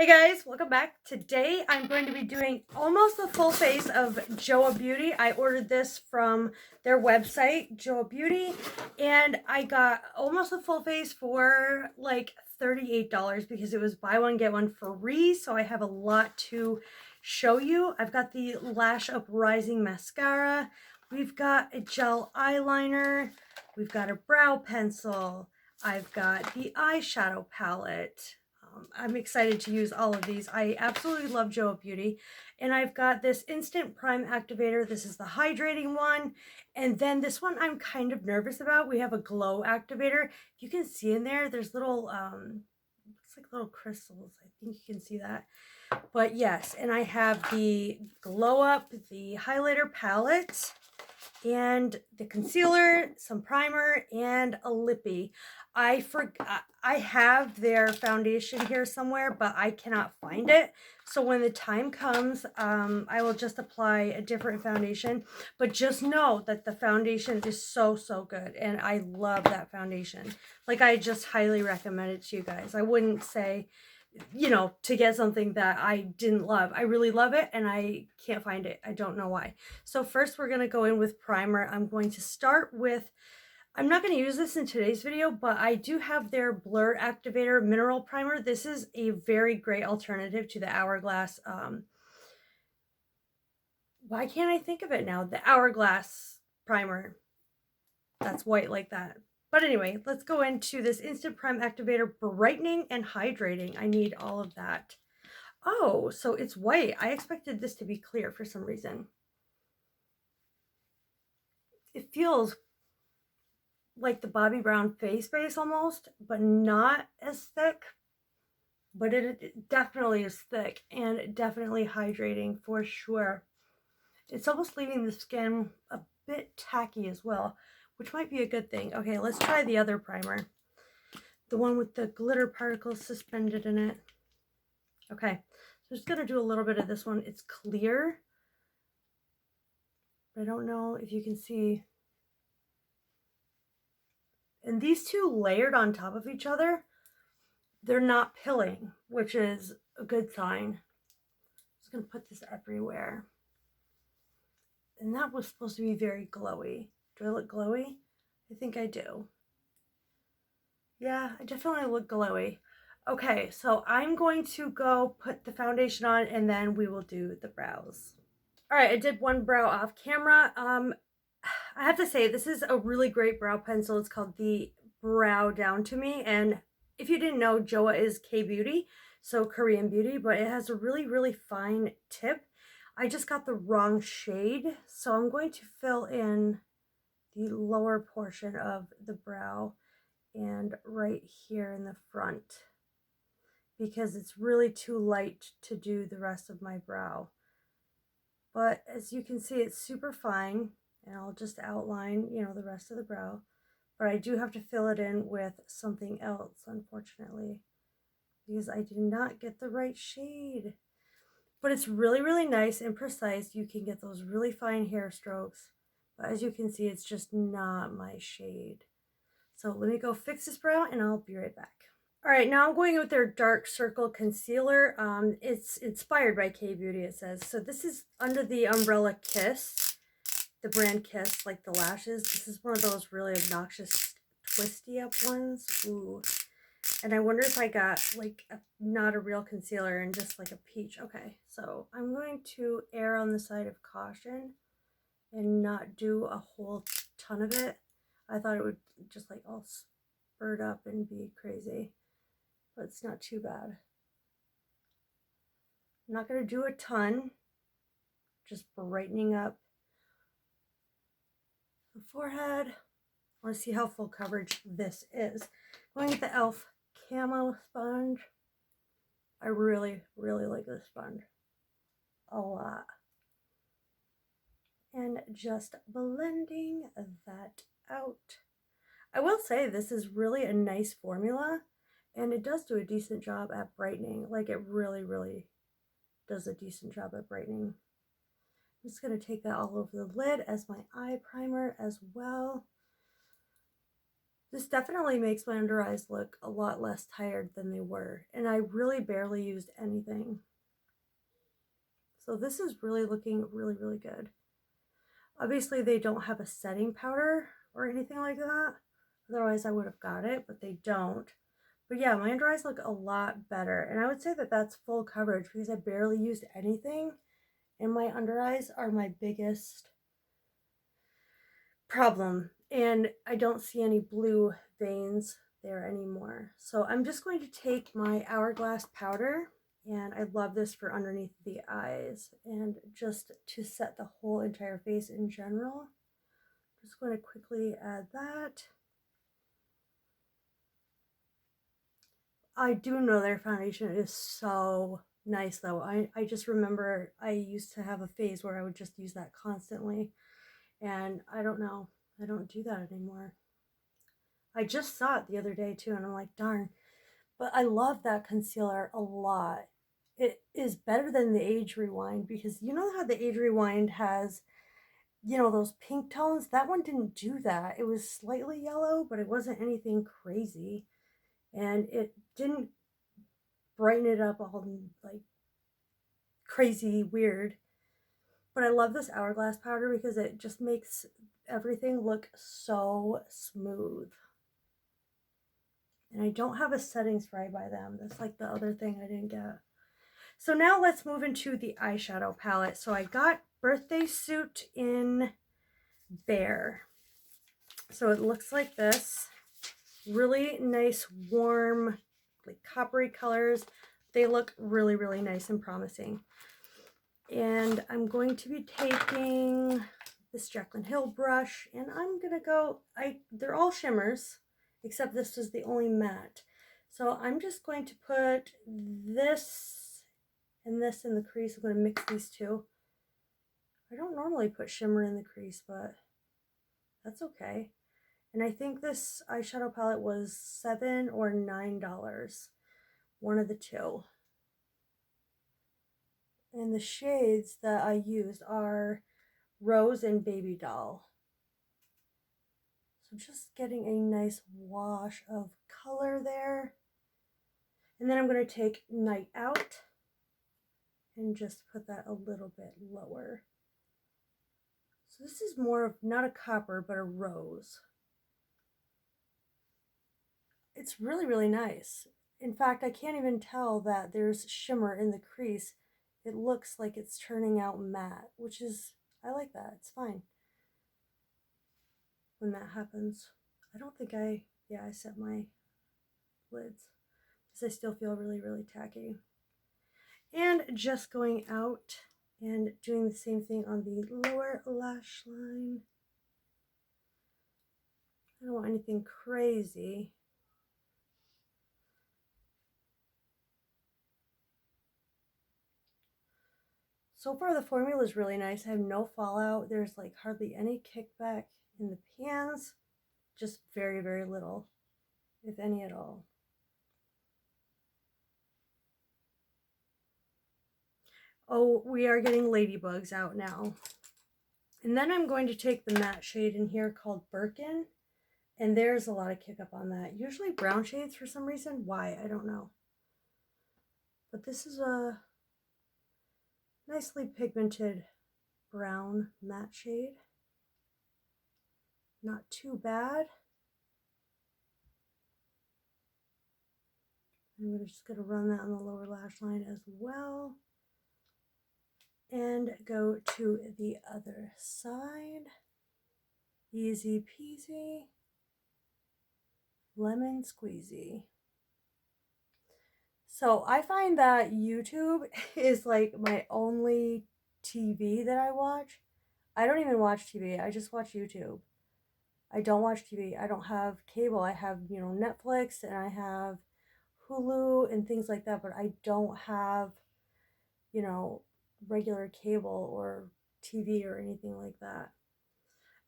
Hey guys, welcome back. Today I'm going to be doing almost the full face of Joah Beauty. I ordered this from their website, Joah Beauty, and I got almost a full face for like $38 because it was buy one get one free. So I have a lot to show you. I've got the Lash Up Rising mascara. We've got a gel eyeliner. We've got a brow pencil. I've got the eyeshadow palette. I'm excited to use all of these. I absolutely love Joah Beauty. And I've got this Instant Prime Activator. This is the hydrating one. And then this one I'm kind of nervous about. We have a Glow Activator. If you can see in there, there's little, looks like little crystals. I think you can see that. But yes, and I have the Glow Up, the highlighter palette, and the concealer, some primer, and a lippy. I have their foundation here somewhere, but I cannot find it. So when the time comes, I will just apply a different foundation. But just know that the foundation is so good, and I love that foundation. Like, I just highly recommend it to you guys. I wouldn't say, you know, to get something that I didn't love. I really love it and I can't find it. I don't know why. So first we're going to go in with primer. I'm going to start with, I'm not going to use this in today's video, but I do have their Blur Activator Mineral Primer. This is a very great alternative to the Hourglass. Why can't I think of it now? The Hourglass primer. That's white like that. But anyway, let's go into this Instant Prime Activator brightening and hydrating. I need all of that. Oh, so it's white. I expected this to be clear for some reason. It feels like the Bobbi Brown face base almost, but not as thick. But it definitely is thick and definitely hydrating for sure. It's almost leaving the skin a bit tacky as well, which might be a good thing. Okay, let's try the other primer. The one with the glitter particles suspended in it. Okay, so I'm just going to do a little bit of this one. It's clear. I don't know if you can see. And these two layered on top of each other, they're not pilling, which is a good sign. I'm just going to put this everywhere. And that was supposed to be very glowy. Do I look glowy? I think I do. Yeah, I definitely look glowy. Okay, so I'm going to go put the foundation on and then we will do the brows. All right, I did one brow off camera. I have to say, this is a really great brow pencil. It's called the Brow Down to Me. And if you didn't know, Joah is K-beauty, so Korean beauty, but it has a really fine tip. I just got the wrong shade, so I'm going to fill in the lower portion of the brow and right here in the front because it's really too light to do the rest of my brow. But as you can see, it's super fine, and I'll just outline, you know, the rest of the brow. But I do have to fill it in with something else, unfortunately, because I did not get the right shade. But it's really nice and precise. You can get those really fine hair strokes. But as you can see, it's just not my shade. So let me go fix this brow and I'll be right back. All right, now I'm going with their Dark Circle Concealer. It's inspired by K-beauty, it says. So this is under the umbrella Kiss, the brand Kiss, like the lashes. This is one of those really obnoxious twisty up ones. Ooh. And I wonder if I got like not a real concealer and just like a peach. Okay, so I'm going to err on the side of caution and not do a whole ton of it. I thought it would just like all spurt up and be crazy, but it's not too bad. I'm not going to do a ton, just brightening up the forehead. I want to see how full coverage this is. Going with the e.l.f. Camo sponge. I really like this sponge a lot. And just blending that out. I will say this is really a nice formula, and it does do a decent job at brightening. Like, it really does a decent job at brightening. I'm just going to take that all over the lid as my eye primer as well. This definitely makes my under eyes look a lot less tired than they were, and I really barely used anything. So this is really looking really, really good. Obviously, they don't have a setting powder or anything like that. Otherwise, I would have got it, but they don't. But yeah, my under eyes look a lot better. And I would say that that's full coverage because I barely used anything. And my under eyes are my biggest problem. And I don't see any blue veins there anymore. So I'm just going to take my Hourglass powder, and I love this for underneath the eyes and just to set the whole entire face in general. Just going to quickly add that. I do know their foundation is so nice though. I just remember I used to have a phase where I would just use that constantly, and I don't know. I don't do that anymore. I just saw it the other day too, and I'm like, darn. But I love that concealer a lot. It is better than the Age Rewind because you know how the Age Rewind has, you know, those pink tones? That one didn't do that. It was slightly yellow, but it wasn't anything crazy. And it didn't brighten it up all like crazy weird. But I love this Hourglass powder because it just makes everything look so smooth. And I don't have a setting spray by them. That's like the other thing I didn't get. So now let's move into the eyeshadow palette. So I got Birthday Suit in Bear. So it looks like this. Really nice, warm, like coppery colors. They look really, really nice and promising. And I'm going to be taking this Jaclyn Hill brush, and I'm gonna go, they're all shimmers, except this is the only matte. So I'm just going to put this and this in the crease. I'm gonna mix these two. I don't normally put shimmer in the crease, but that's okay. And I think this eyeshadow palette was $7 or $9, one of the two. And the shades that I used are Rose and Baby Doll. So just getting a nice wash of color there. And then I'm going to take Night Out and just put that a little bit lower. So this is more of not a copper, but a rose. It's really, really nice. In fact, I can't even tell that there's shimmer in the crease. It looks like it's turning out matte, which is, I like that. It's fine when that happens. I don't think I set my lids because I still feel really, really tacky. And just going out and doing the same thing on the lower lash line. I don't want anything crazy. So far the formula is really nice. I have no fallout. There's like hardly any kickback in the pans. Just very, very little, if any at all. Oh, we are getting ladybugs out now. And then I'm going to take the matte shade in here called Birkin. And there's a lot of kick up on that. Usually brown shades for some reason. Why? I don't know. But this is a nicely pigmented brown matte shade. Not too bad. I'm just going to run that on the lower lash line as well. And go to the other side. Easy peasy. Lemon squeezy. So I find that YouTube is like my only TV that I watch. I don't even watch TV. I just watch YouTube. I don't watch TV. I don't have cable. I have, you know, Netflix and I have Hulu and things like that, but I don't have, you know, regular cable or TV or anything like that.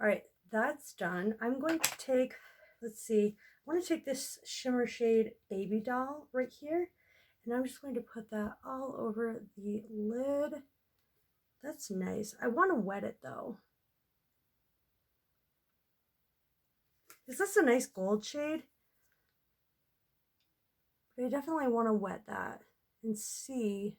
All right, that's done. I'm going to take, let's see, I want to take this shimmer shade Baby Doll right here, and I'm just going to put that all over the lid. That's nice. I want to wet it though. Because this is a nice gold shade. But I definitely want to wet that and see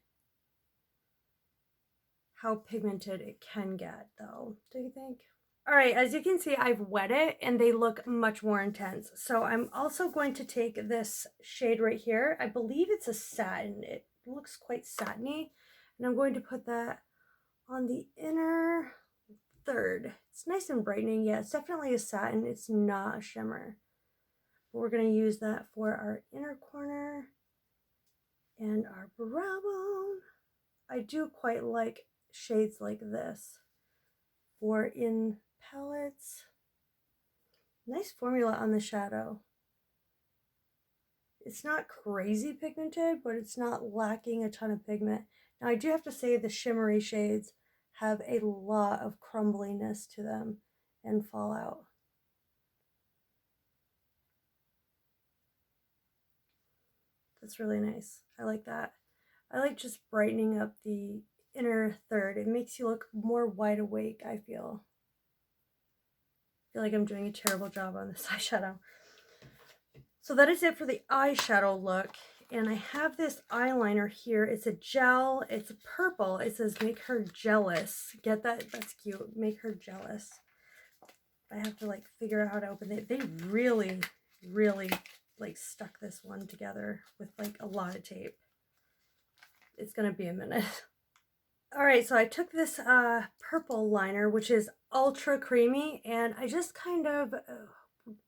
how pigmented it can get, though. Do you think? All right, as you can see, I've wet it and they look much more intense. So I'm also going to take this shade right here. I believe it's a satin. It looks quite satiny. And I'm going to put that on the inner third. It's nice and brightening. Yeah, it's definitely a satin. It's not a shimmer. But we're going to use that for our inner corner and our brow bone. I do quite like shades like this for in palettes. Nice formula on the shadow. It's not crazy pigmented, but it's not lacking a ton of pigment. Now I do have to say the shimmery shades have a lot of crumbliness to them and fallout. That's really nice. I like that. I like just brightening up the inner third. It makes you look more wide awake, I feel. I feel like I'm doing a terrible job on this eyeshadow. So that is it for the eyeshadow look. And I have this eyeliner here. It's a gel. It's purple. It says make her jealous. Get that? That's cute. Make her jealous. I have to like figure out how to open it. They really, really like stuck this one together with like a lot of tape. It's gonna be a minute. All right, so I took this purple liner, which is ultra creamy, and I just kind of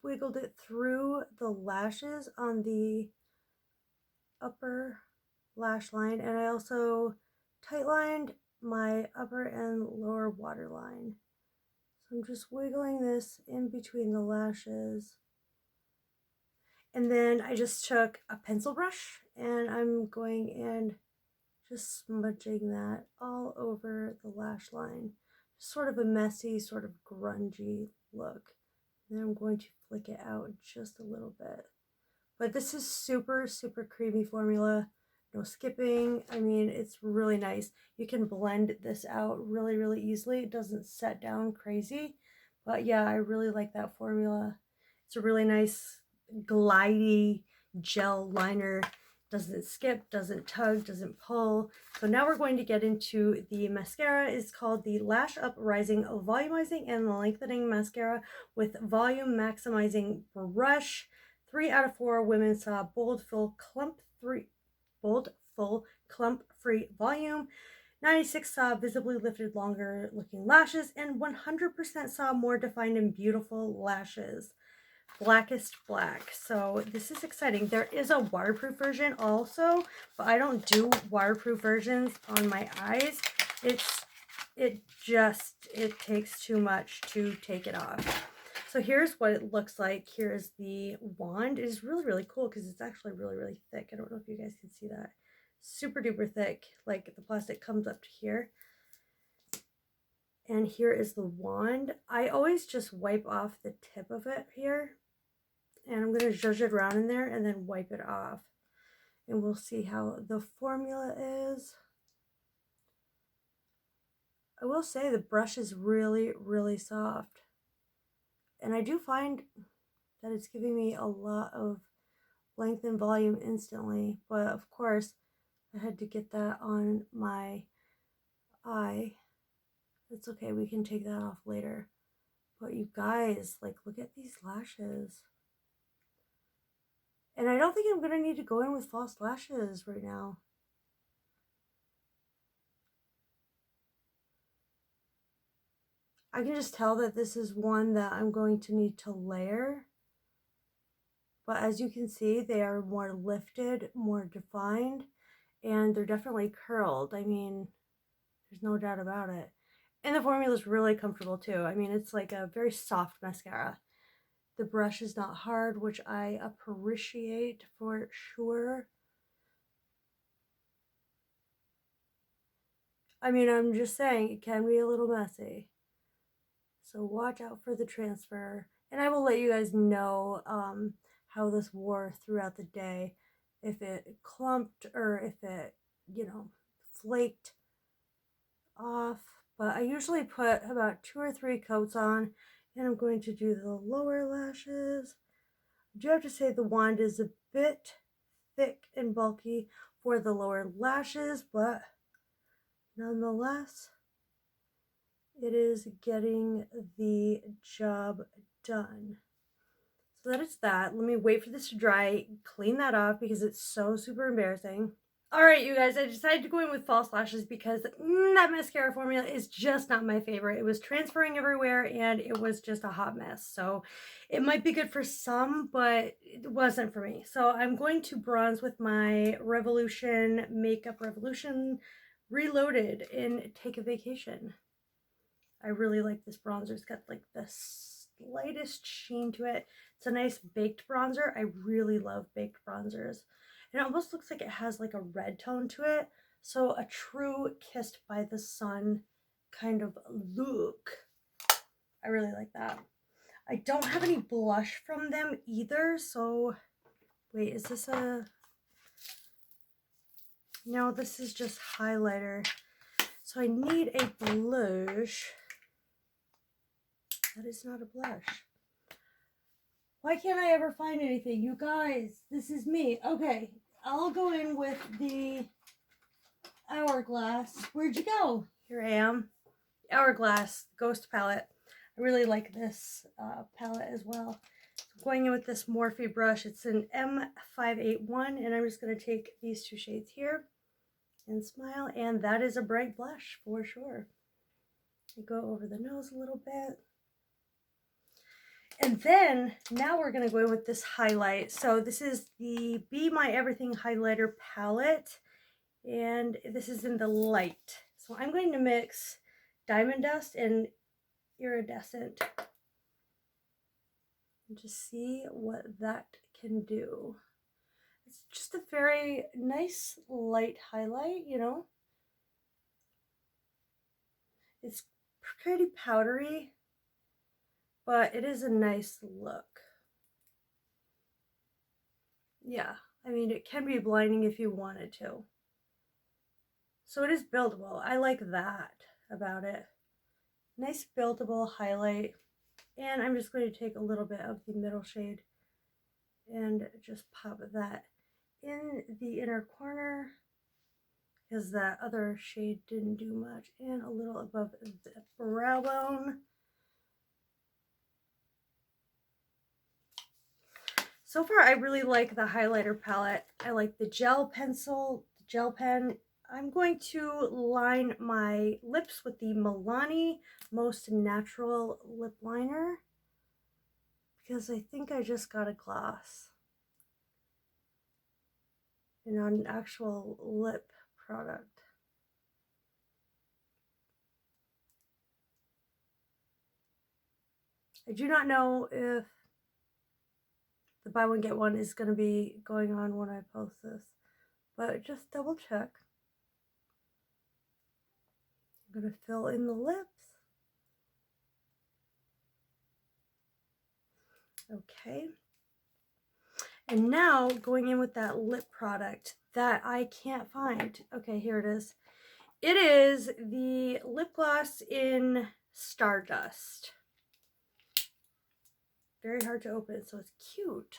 wiggled it through the lashes on the upper lash line, and I also tightlined my upper and lower waterline. So I'm just wiggling this in between the lashes. And then I just took a pencil brush and I'm going in just smudging that all over the lash line. Just sort of a messy, sort of grungy look. And then I'm going to flick it out just a little bit. But this is super, super creamy formula. No skipping. I mean, it's really nice. You can blend this out really, really easily. It doesn't set down crazy. But yeah, I really like that formula. It's a really nice glidey gel liner. Doesn't skip, doesn't tug, doesn't pull. So now we're going to get into the mascara. It's called the Lash Up Rising Volumizing and Lengthening Mascara with Volume Maximizing Brush. 3 out of 4 women saw bold, full, clump-free volume. 96 saw visibly lifted, longer looking lashes, and 100% saw more defined and beautiful lashes. Blackest black. So this is exciting. There is a waterproof version also, but I don't do waterproof versions on my eyes. It takes too much to take it off. So here's what it looks like. Here's the wand. It is really, really cool because it's actually really, really thick. I don't know if you guys can see that. Super duper thick. Like the plastic comes up to here. And here is the wand. I always just wipe off the tip of it here. And I'm going to zhuzh it around in there and then wipe it off. And we'll see how the formula is. I will say the brush is really, really soft. And I do find that it's giving me a lot of length and volume instantly. But of course, I had to get that on my eye. It's okay, we can take that off later. But you guys, like, look at these lashes. And I don't think I'm going to need to go in with false lashes right now. I can just tell that this is one that I'm going to need to layer. But as you can see, they are more lifted, more defined, and they're definitely curled. I mean, there's no doubt about it. And the formula is really comfortable too. I mean, it's like a very soft mascara. The brush is not hard, which I appreciate for sure. I mean, I'm just saying it can be a little messy. So watch out for the transfer. And I will let you guys know how this wore throughout the day. If it clumped or if it, you know, flaked off. But I usually put about 2 or 3 coats on And I'm going to do the lower lashes. I do have to say the wand is a bit thick and bulky for the lower lashes, but nonetheless, it is getting the job done. So that is that. Let me wait for this to dry, clean that off because it's so super embarrassing. All right, you guys, I decided to go in with false lashes because that mascara formula is just not my favorite. It was transferring everywhere and it was just a hot mess. So it might be good for some, but it wasn't for me. So I'm going to bronze with my Revolution Makeup Revolution Reloaded in Take a Vacation. I really like this bronzer. It's got like the slightest sheen to it. It's a nice baked bronzer. I really love baked bronzers. And it almost looks like it has like a red tone to it. So a true kissed by the sun kind of look. I really like that. I don't have any blush from them either. So wait, is this a... No, this is just highlighter. So I need a blush. That is not a blush. Why can't I ever find anything? You guys, this is me. Okay, I'll go in with the Hourglass. Where'd you go? Here I am. Hourglass Ghost Palette. I really like this palette as well. So going in with this Morphe brush. It's an M581, and I'm just going to take these two shades here and smile. And that is a bright blush for sure. I go over the nose a little bit. And then now we're going to go in with this highlight. So this is the Be My Everything highlighter palette, and this is in the light. So I'm going to mix Diamond Dust and Iridescent and just see what that can do. It's just a very nice light highlight, you know. It's pretty powdery, but it is a nice look. Yeah, I mean, it can be blinding if you wanted to. So it is buildable. I like that about it. Nice buildable highlight. And I'm just going to take a little bit of the middle shade and just pop that in the inner corner because that other shade didn't do much. And a little above the brow bone. So far, I really like the highlighter palette. I like the gel pencil, the gel pen. I'm going to line my lips with the Milani Most Natural Lip Liner because I think I just got a gloss and not an actual lip product. I do not know if the buy one get one is going to be going on when I post this, but just double check. I'm going to fill in the lips. Okay. And now going in with that lip product that I can't find. Okay, here it is. It is the lip gloss in Stardust. Very hard to open, so it's cute.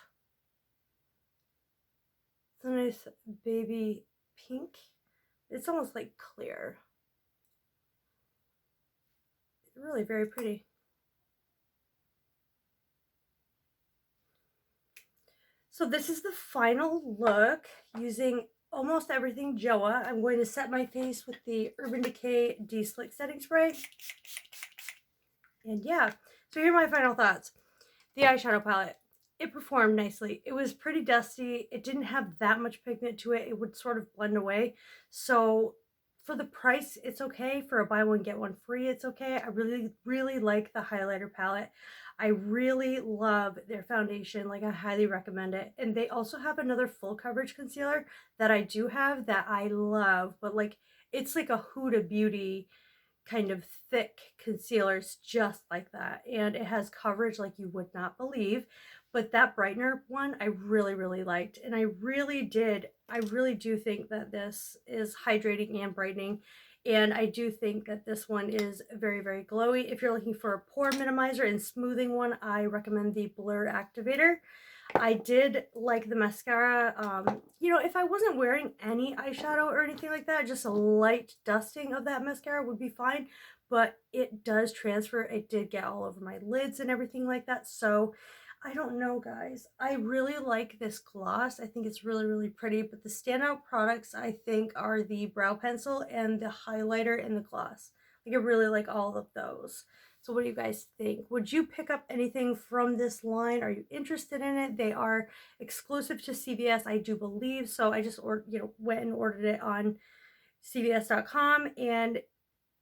It's a nice baby pink. It's almost like clear. Really very pretty. So this is the final look using almost everything Joah. I'm going to set my face with the Urban Decay De-Slick Setting Spray. And yeah, so here are my final thoughts. The eyeshadow palette, it performed nicely. It was pretty dusty. It didn't have that much pigment to it. It would sort of blend away. So for the price, it's okay. For a buy one, get one free, it's okay. I really, really like the highlighter palette. I really love their foundation. Like, I highly recommend it. And they also have another full coverage concealer that I do have that I love. But like, it's like a Huda Beauty kind of thick concealers just like that, and it has coverage like you would not believe. But that brightener one I really liked, and I really do think that this is hydrating and brightening, and I do think that this one is very glowy. If you're looking for a pore minimizer and smoothing one, I recommend the Blur Activator. I did like the mascara. You know, if I wasn't wearing any eyeshadow or anything like that, just a light dusting of that mascara would be fine, but it does transfer. It did get all over my lids and everything like that, so I don't know, guys. I really like this gloss. I think it's really pretty, but the standout products I think are the brow pencil and the highlighter and the gloss. Like, I really like all of those. So what do you guys think? Would you pick up anything from this line? Are you interested in it? They are exclusive to CVS, I do believe. So I just went and ordered it on CVS.com, and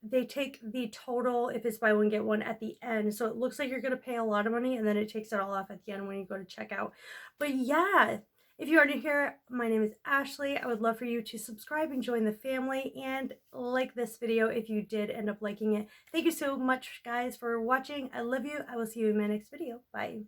they take the total if it's buy one get one at the end, so it looks like you're going to pay a lot of money and then it takes it all off at the end when you go to checkout. But yeah, if you are new here, my name is Ashley. I would love for you to subscribe and join the family, and like this video if you did end up liking it. Thank you so much, guys, for watching. I love you. I will see you in my next video. Bye.